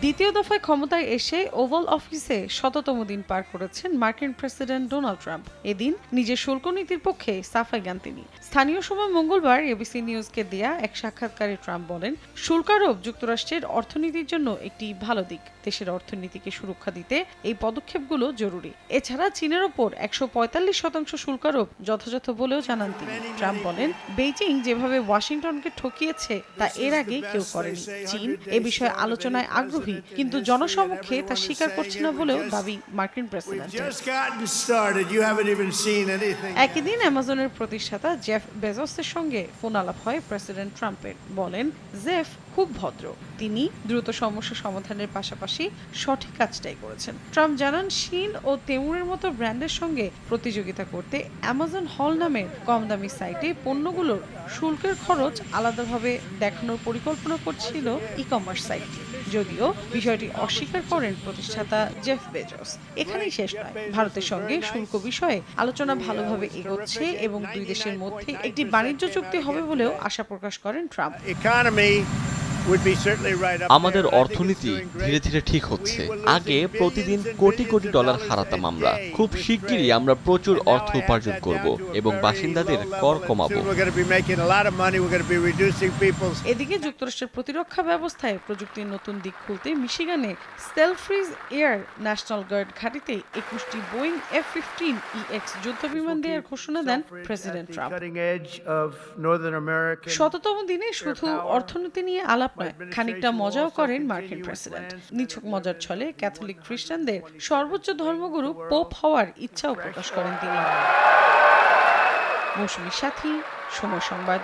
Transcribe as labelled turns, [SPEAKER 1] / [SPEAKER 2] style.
[SPEAKER 1] দ্বিতীয় দফায় ক্ষমতায় এসে ওভাল অফিসে শততম দিন পার করেছেন মার্কিন প্রেসিডেন্ট ডোনাল্ড ট্রাম্প। এদিন নিজের শুল্ক নীতির পক্ষে সাফাই গান তিনি। স্থানীয় সময় মঙ্গলবার এবিসি নিউজকে দেয়া এক সাক্ষাৎকারে ট্রাম্প বলেন, শুল্ক আরোপ যুক্তরাষ্ট্রের অর্থনীতির জন্য একটি ভালো দিক। দেশের অর্থনীতিকে সুরক্ষা দিতে এই পদক্ষেপগুলো জরুরি। এছাড়া চীনের ওপর 145% শুল্ক আরোপ যথাযথ বলেও জানান তিনি। ট্রাম্প বলেন, বেইজিং যেভাবে ওয়াশিংটনকে ঠকিয়েছে তা এর আগে কেউ করেনি। চীন এ বিষয়ে আলোচনায় আগ্রহী, কিন্তু জনসমক্ষে তা স্বীকার করছে না বলেও দাবি মার্কিন প্রেসিডেন্টের। একই দিন অ্যামাজনের প্রতিষ্ঠাতা জেফ বেজোসের সঙ্গে ফোন আলাপ হয় প্রেসিডেন্ট ট্রাম্পের। বলেন, জেফ খুব ভদ্র, তিনি দ্রুত সমস্যা সমাধানের পাশাপাশি সঠিক কাজটাই করেছেন। ট্রাম্প জানান, শিন ও তেমুরের মতো ব্র্যান্ডের সঙ্গে প্রতিযোগিতা করতে অ্যামাজন হল নামের কম দামি সাইটে পণ্যগুলোর শুল্কের খরচ আলাদাভাবে দেখানোর পরিকল্পনা করছিল ই কমার্স সাইটটি। যদিও বিষয়টি অস্বীকার করেন প্রতিষ্ঠাতা জেফ বেজোস। এখানেই শেষ নয়, ভারতের সঙ্গে শুল্ক বিষয়ে আলোচনা ভালোভাবে এগোচ্ছে এবং দুই দেশের মধ্যে একটি বাণিজ্য চুক্তি হবে বলেও আশা প্রকাশ করেন ট্রাম্প।
[SPEAKER 2] আমাদের অর্থনীতি ধীরে ধীরে ঠিক হচ্ছে। আগে প্রতিদিন কোটি কোটি ডলার হারাতাম আমরা। খুব শিগগিরই আমরা প্রচুর অর্থ উপার্জন করব এবং বাসিন্দাদের কর কমাবো।
[SPEAKER 1] এদিকে যুক্তরাষ্ট্রের প্রতিরক্ষা ব্যবস্থায় প্রযুক্তির নতুন দিক খুলতে মিশিগানে স্টেলফ্রিজ এয়ার ন্যাশনাল গার্ড ঘাঁটিতে 21টি বোয়িং F-15EX যুদ্ধবিমান দেওয়ার ঘোষণা দেন প্রেসিডেন্ট ট্রাম্প। শততম দিনে শুধু অর্থনীতি নিয়ে আলাপ নয়, খানিকটা মজাও করেন মার্কিন প্রেসিডেন্ট। নিছক মজার ছলে ক্যাথলিক খ্রিস্টানদের সর্বোচ্চ ধর্মগুরু পোপ হওয়ার ইচ্ছাও প্রকাশ করেন তিনি। মৌসুমী সাথী, সময় সংবাদ।